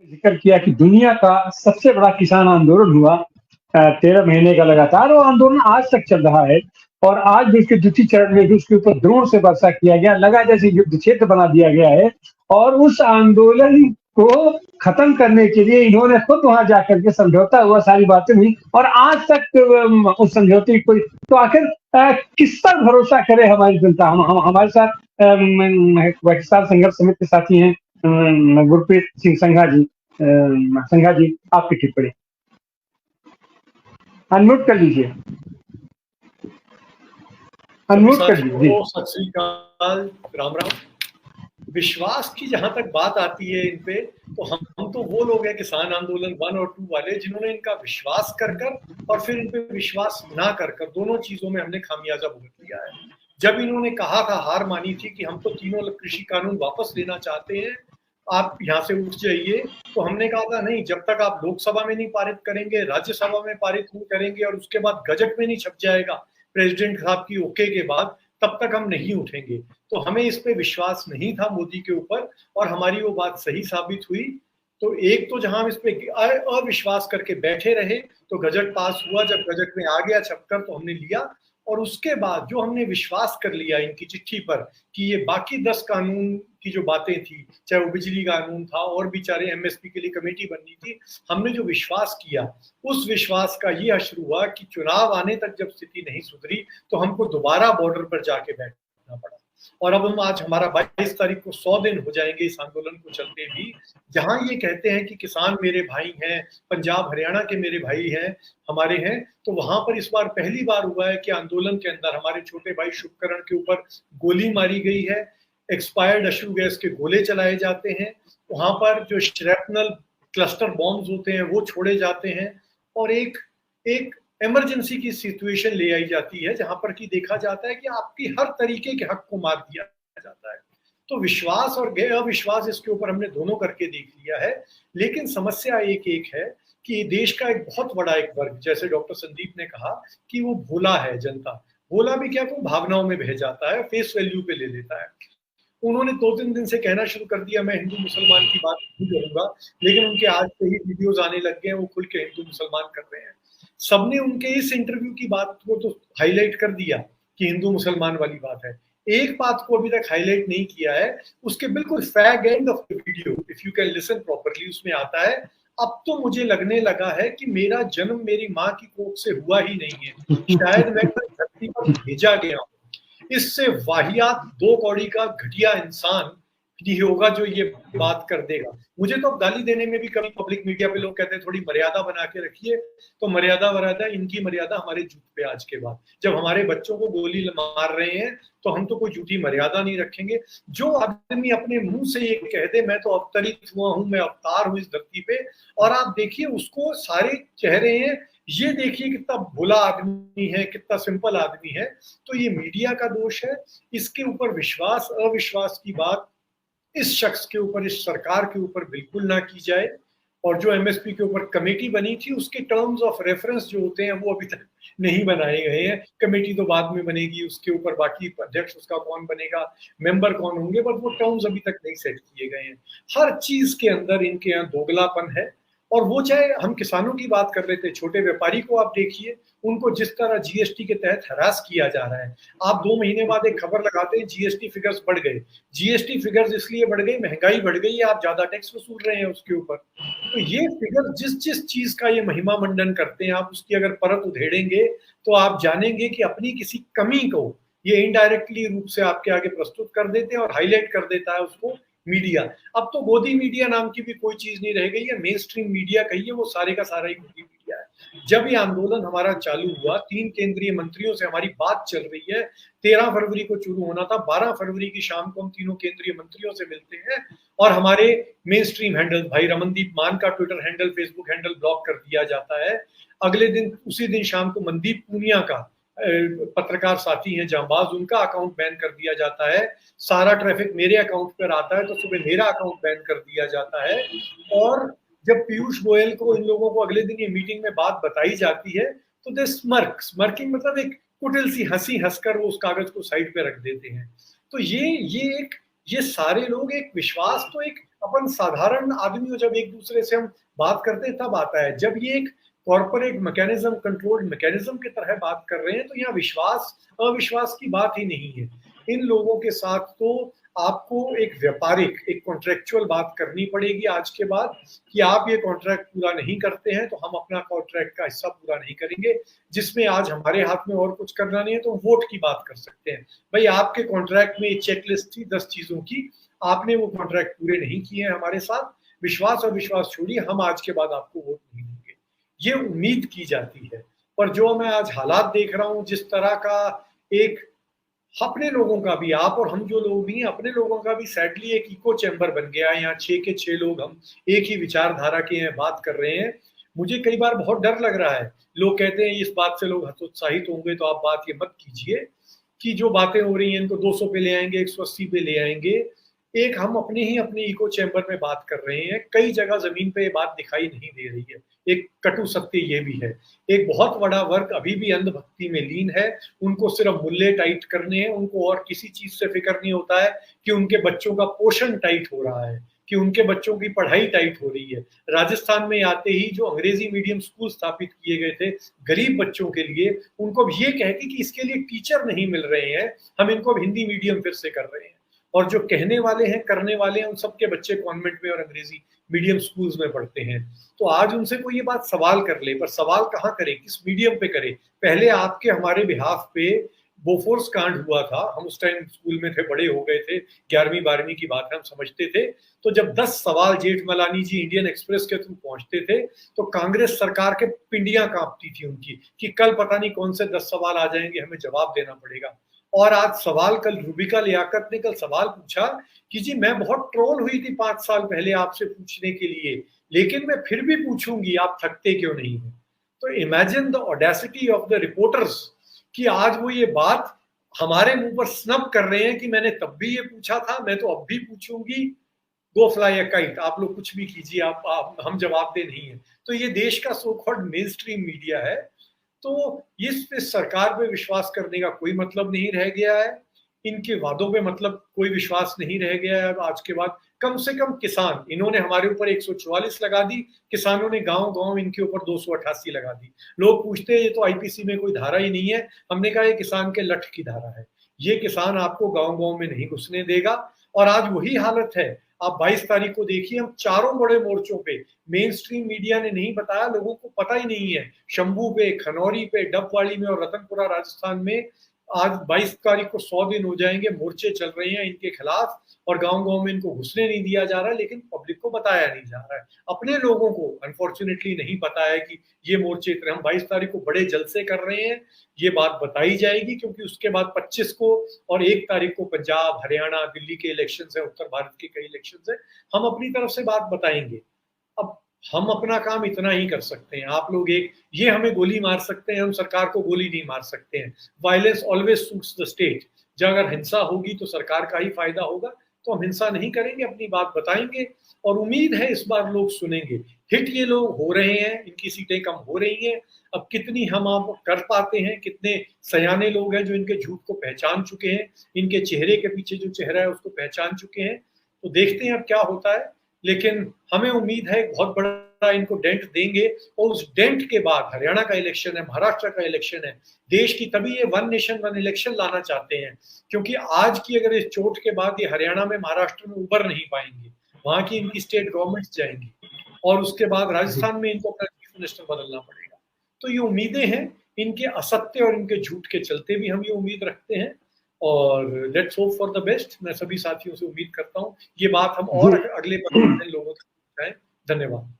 जिक्र किया कि दुनिया का सबसे बड़ा किसान आंदोलन हुआ 13 महीने का लगातार, वो आंदोलन आज तक चल रहा है और आज भी उसके द्वितीय चरण में भी उसके ऊपर ड्रोन से वर्षा किया गया, लगा जैसे युद्ध क्षेत्र बना दिया गया है। और उस आंदोलन को खत्म करने के लिए इन्होंने खुद वहां जाकर के समझौता हुआ, सारी बातें हुई और आज तक उस समझौते की कोई, तो आखिर किस पर भरोसा करे हमारी जनता। हम हमारे साथ पाकिस्तान संघर्ष समिति के साथी हैं गुरप्रीत सिंह संघा जी, आपकी टिप्पणी अनम्यूट कर लीजिए, अनम्यूट कर लीजिए। सत श्री अकाल, राम राम। विश्वास की जहां तक बात आती है इन पे, तो हम तो वो लोग हैं किसान आंदोलन 1 और 2 वाले, जिन्होंने इनका विश्वास कर और फिर इन पे विश्वास ना कर दोनों चीजों में हमने खामियाजा भुगत लिया है। जब इन्होंने कहा था, हार मानी थी कि हम तो तीनों कृषि कानून वापस लेना चाहते हैं, आप यहाँ से उठ जाइए, तो हमने कहा था नहीं, जब तक आप लोकसभा में नहीं पारित करेंगे, राज्यसभा में पारित नहीं करेंगे और उसके बाद गजट में नहीं छप जाएगा प्रेसिडेंट साहब की ओके के बाद, तब तक हम नहीं उठेंगे। तो हमें इस पे विश्वास नहीं था मोदी के ऊपर, और हमारी वो बात सही साबित हुई। तो एक तो जहां हम इस पे अविश्वास करके बैठे रहे, तो गजट पास हुआ, जब गजट में आ गया छपकर तो हमने लिया, और उसके बाद जो हमने विश्वास कर लिया इनकी चिट्ठी पर कि ये बाकी 10 कानून की जो बातें थी, चाहे वो बिजली कानून था और भी चारे एमएसपी के लिए कमेटी बननी थी, हमने जो विश्वास किया, उस विश्वास का ये असर हुआ कि चुनाव आने तक जब स्थिति नहीं सुधरी तो हमको दोबारा बॉर्डर पर जाके बैठना पड़ा। और अब हम आज हमारा 22 तारीख को 100 दिन हो जाएंगे इस आंदोलन को चलते भी, जहां ये कहते हैं कि किसान मेरे भाई हैं, पंजाब हरियाणा के मेरे भाई हैं, हमारे हैं, तो वहां पर इस बार पहली बार हुआ है कि आंदोलन के अंदर हमारे छोटे भाई शुभकरण के ऊपर गोली मारी गई है, एक्सपायर्ड अश्रु गैस के गोले चलाए जाते हैं, वहां पर जो श्रैपनल क्लस्टर बॉम्ब्स होते हैं वो छोड़े जाते हैं, और एक इमरजेंसी की सिचुएशन ले आई जाती है जहां पर कि देखा जाता है कि आपकी हर तरीके के हक को मार दिया जाता है। तो विश्वास और अविश्वास इसके ऊपर हमने दोनों करके देख लिया है। लेकिन समस्या एक है कि देश का एक बहुत बड़ा एक वर्ग, जैसे डॉक्टर संदीप ने कहा कि वो भोला है, जनता भोला भी क्या, वो भावनाओं में बह जाता है, फेस वैल्यू पे ले लेता है। उन्होंने 2-3 दिन से कहना शुरू कर दिया मैं हिंदू मुसलमान की बात नहीं करूंगा, लेकिन उनके आज से ही वीडियोज आने लग गए हैं, वो खुल के हिंदू मुसलमान कर रहे हैं। सबने उनके इस इंटरव्यू की बात को तो हाईलाइट कर दिया कि हिंदू मुसलमान वाली बात है, एक बात को अभी तक हाईलाइट नहीं किया है, उसके बिल्कुल fag end of the video, if you can listen properly, उसमें आता है, अब तो मुझे लगने लगा है कि मेरा जन्म मेरी माँ की कोख से हुआ ही नहीं है, शायद मैं धरती पर भेजा गया हूँ। इससे वाहियात 2 कौड़ी का घटिया इंसान ही होगा जो ये बात कर देगा। मुझे तो गाली देने में भी कभी पब्लिक मीडिया पे लोग कहते हैं थोड़ी मर्यादा बना के रखिए, तो मर्यादा इनकी मर्यादा हमारे जूत पे आज के बाद, जब हमारे बच्चों को गोली मार रहे हैं तो हम तो कोई झूठी मर्यादा नहीं रखेंगे। जो आदमी अपने मुंह से ये कह दे मैं तो अवतरित हुआ हूं, मैं अवतार हूं इस धरती पे, और आप देखिए उसको सारे कह रहे हैं, ये देखिए कितना भोला आदमी है, कितना सिंपल आदमी है। तो ये मीडिया का दोष है, इसके ऊपर विश्वास अविश्वास की बात इस शख्स के ऊपर, इस सरकार के ऊपर बिल्कुल ना की जाए। और जो एमएसपी के ऊपर कमेटी बनी थी उसके टर्म्स ऑफ रेफरेंस जो होते हैं वो अभी तक नहीं बनाए गए हैं। कमेटी तो बाद में बनेगी, उसके ऊपर बाकी अध्यक्ष उसका कौन बनेगा, मेंबर कौन होंगे, बट वो टर्म्स अभी तक नहीं सेट किए गए हैं। हर चीज के अंदर इनके यहाँ दोगलापन है। और वो चाहे हम किसानों की बात कर रहे थे, छोटे व्यापारी को आप देखिए, उनको जिस तरह जीएसटी के तहत हरास किया जा रहा है। आप 2 महीने बाद एक खबर लगाते हैं जीएसटी फिगर्स बढ़ गए, जीएसटी फिगर्स इसलिए बढ़ गई, महंगाई बढ़ गई है, आप ज्यादा टैक्स वसूल रहे हैं उसके ऊपर। तो ये फिगर जिस चीज का ये महिमा मंडन करते हैं, आप उसकी अगर परत उधेड़ेंगे तो आप जानेंगे कि अपनी किसी कमी को ये इनडायरेक्टली रूप से आपके आगे प्रस्तुत कर देते हैं और हाईलाइट कर देता है उसको मीडिया। अब तो गोदी मीडिया नाम की भी कोई चीज नहीं रह गई है, मेन स्ट्रीम मीडिया कहिए, वो सारे का सारा ही गोदी मीडिया है। जब ये आंदोलन हमारा चालू हुआ, 3 केंद्रीय मंत्रियों से हमारी बात चल रही है, 13 फरवरी को शुरू होना था, 12 फरवरी की शाम को हम तीनों केंद्रीय मंत्रियों से मिलते हैं और हमारे मेन स्ट्रीम हैंडल, भाई रमनदीप मान का Twitter handle, Facebook handle block कर दिया जाता है। अगले दिन, उसी दिन शाम को मनदीप पूनिया का पत्रकार साथी हैं जांबाज, उनका अकाउंट बैन कर दिया जाता है। सारा ट्रैफिक मेरे अकाउंट पर आता है तो सुबह मेरा अकाउंट बैन कर दिया जाता है। और जब पीयूष गोयल को, इन लोगों को अगले दिन ये मीटिंग में बात बताई जाती है तो दे स्मर्किंग मतलब एक कुटिल सी हंसी हंसकर वो उस कागज को साइड पे रख देते हैं। तो ये सारे लोग एक विश्वास तो एक अपन साधारण आदमी जब एक दूसरे से हम बात करते हैं तब आता है। जब ये एक कॉर्पोरेट मैकेनिज्म, कंट्रोल्ड मैकेनिज्म की तरह बात कर रहे हैं तो यहाँ विश्वास अविश्वास की बात ही नहीं है। इन लोगों के साथ तो आपको एक व्यापारिक, एक कॉन्ट्रेक्चुअल बात करनी पड़ेगी आज के बाद कि आप ये कॉन्ट्रैक्ट पूरा नहीं करते हैं तो हम अपना कॉन्ट्रैक्ट का हिस्सा पूरा नहीं करेंगे, जिसमें आज हमारे हाथ में और कुछ करना नहीं है तो वोट की बात कर सकते हैं। भाई आपके कॉन्ट्रैक्ट में चेकलिस्ट थी 10 चीजों की, आपने वो कॉन्ट्रैक्ट पूरे नहीं किए हैं हमारे साथ, विश्वास और विश्वास छोड़िए, हम आज के बाद आपको वोट नहीं देंगे, ये उम्मीद की जाती है। पर जो मैं आज हालात देख रहा हूं, जिस तरह का एक अपने लोगों का भी, आप और हम जो लोग भी हैं अपने लोगों का भी सैडली एक इको चैम्बर बन गया है। यहाँ 6 के 6 लोग हम एक ही विचारधारा के हैं, बात कर रहे हैं। मुझे कई बार बहुत डर लग रहा है, लोग कहते हैं इस बात से लोग हतोत्साहित होंगे, तो आप बात ये मत कीजिए कि जो बातें हो रही हैं इनको 200 पे ले आएंगे, 180 पे ले आएंगे। एक हम अपने इको चैम्बर में बात कर रहे हैं, कई जगह जमीन पे ये बात दिखाई नहीं दे रही है। एक कटु सत्य ये भी है, एक बहुत बड़ा वर्ग अभी भी अंधभक्ति में लीन है, उनको सिर्फ मुल्ले टाइट करने हैं, उनको और किसी चीज से फिक्र नहीं होता है कि उनके बच्चों का पोषण टाइट हो रहा है, कि उनके बच्चों की पढ़ाई टाइट हो रही है। राजस्थान में आते ही जो अंग्रेजी मीडियम स्कूल स्थापित किए गए थे गरीब बच्चों के लिए, उनको अब ये कह के कि इसके लिए टीचर नहीं मिल रहे हैं, हम इनको अब हिंदी मीडियम फिर से कर रहे हैं। और जो कहने वाले हैं, करने वाले हैं, उन सबके बच्चे कॉन्वेंट में और अंग्रेजी मीडियम स्कूल्स में पढ़ते हैं। तो आज उनसे कोई ये बात सवाल कर ले, पर सवाल कहाँ करे, किस मीडियम पे करे। पहले आपके हमारे बिहाफ पे बोफोर्स कांड हुआ था, हम उस टाइम स्कूल में थे, बड़े हो गए थे, 11वीं 12वीं की बात है, हम समझते थे। तो जब 10 सवाल जेठमलानी जी इंडियन एक्सप्रेस के थ्रू पहुंचते थे तो कांग्रेस सरकार के पिंडियां कांपती थी उनकी कि कल पता नहीं कौन से 10 सवाल आ जाएंगे, हमें जवाब देना पड़ेगा। और आज सवाल, कल रूबिका लियाकत ने कल सवाल पूछा कि जी मैं बहुत ट्रोल हुई थी 5 साल पहले आपसे पूछने के लिए, लेकिन मैं फिर भी पूछूंगी, आप थकते क्यों नहीं हैं। तो imagine the audacity of the reporters कि आज वो ये बात हमारे मुंह पर स्नब कर रहे हैं कि मैंने तब भी ये पूछा था, मैं तो अब भी पूछूंगी, गो फ्लाई अ काइट, आप लोग कुछ भी कीजिए, आप हम जवाब दे नहीं है। तो ये देश का so called main stream media है। तो इस सरकार पे विश्वास करने का कोई मतलब नहीं रह गया है, इनके वादों पे मतलब कोई विश्वास नहीं रह गया है। अब आज के बाद कम से कम किसान, इन्होंने हमारे ऊपर 144 लगा दी, किसानों ने गांव गांव इनके ऊपर 288 लगा दी। लोग पूछते हैं ये तो आईपीसी में कोई धारा ही नहीं है, हमने कहा ये किसान के लठ की धारा है, ये किसान आपको गांव गांव में नहीं घुसने देगा। और आज वही हालत है। आप 22 तारीख को देखिए, हम चारों बड़े मोर्चों पे, मेन स्ट्रीम मीडिया ने नहीं बताया, लोगों को पता ही नहीं है, शंभू पे, खनौरी पे, डबवाली में और रतनपुरा राजस्थान में आज 22 तारीख को 100 दिन हो जाएंगे, मोर्चे चल रहे हैं इनके खिलाफ और गांव गांव में इनको घुसने नहीं दिया जा रहा है, लेकिन पब्लिक को बताया नहीं जा रहा है। अपने लोगों को अनफॉर्चुनेटली नहीं पता है कि ये मोर्चे इतने, हम 22 तारीख को बड़े जलसे कर रहे हैं, ये बात बताई जाएगी, क्योंकि उसके बाद 25 को और 1 तारीख को पंजाब, हरियाणा, दिल्ली के इलेक्शन है, उत्तर भारत के कई इलेक्शन है, हम अपनी तरफ से बात बताएंगे। अब हम अपना काम इतना ही कर सकते हैं, आप लोग एक ये हमें गोली मार सकते हैं, हम सरकार को गोली नहीं मार सकते हैं। Violence always suits the state, जब अगर हिंसा होगी तो सरकार का ही फायदा होगा, तो हम हिंसा नहीं करेंगे, अपनी बात बताएंगे और उम्मीद है इस बार लोग सुनेंगे। हिट ये लोग हो रहे हैं, इनकी सीटें कम हो रही हैं, अब कितनी हम आप कर पाते हैं, कितने सयाने लोग हैं जो इनके झूठ को पहचान चुके हैं, इनके चेहरे के पीछे जो चेहरा है उसको पहचान चुके हैं। तो देखते हैं अब क्या होता है, लेकिन हमें उम्मीद है बहुत बड़ा इनको डेंट देंगे। और उस डेंट के बाद हरियाणा का इलेक्शन है, महाराष्ट्र का इलेक्शन है, देश की तभी ये 1 नेशन 1 इलेक्शन लाना चाहते हैं, क्योंकि आज की अगर इस चोट के बाद ये हरियाणा में, महाराष्ट्र में उबर नहीं पाएंगे, वहां की इनकी स्टेट गवर्नमेंट जाएंगी और उसके बाद राजस्थान में इनको अपना चीफ मिनिस्टर बदलना पड़ेगा। तो ये उम्मीदें हैं, इनके असत्य और इनके झूठ के चलते भी हम ये उम्मीद रखते हैं और let's hope for the best. मैं सभी साथियों से उम्मीद करता हूँ ये बात हम और अगले 15 दिन लोगों तक पहुंचाएं। धन्यवाद।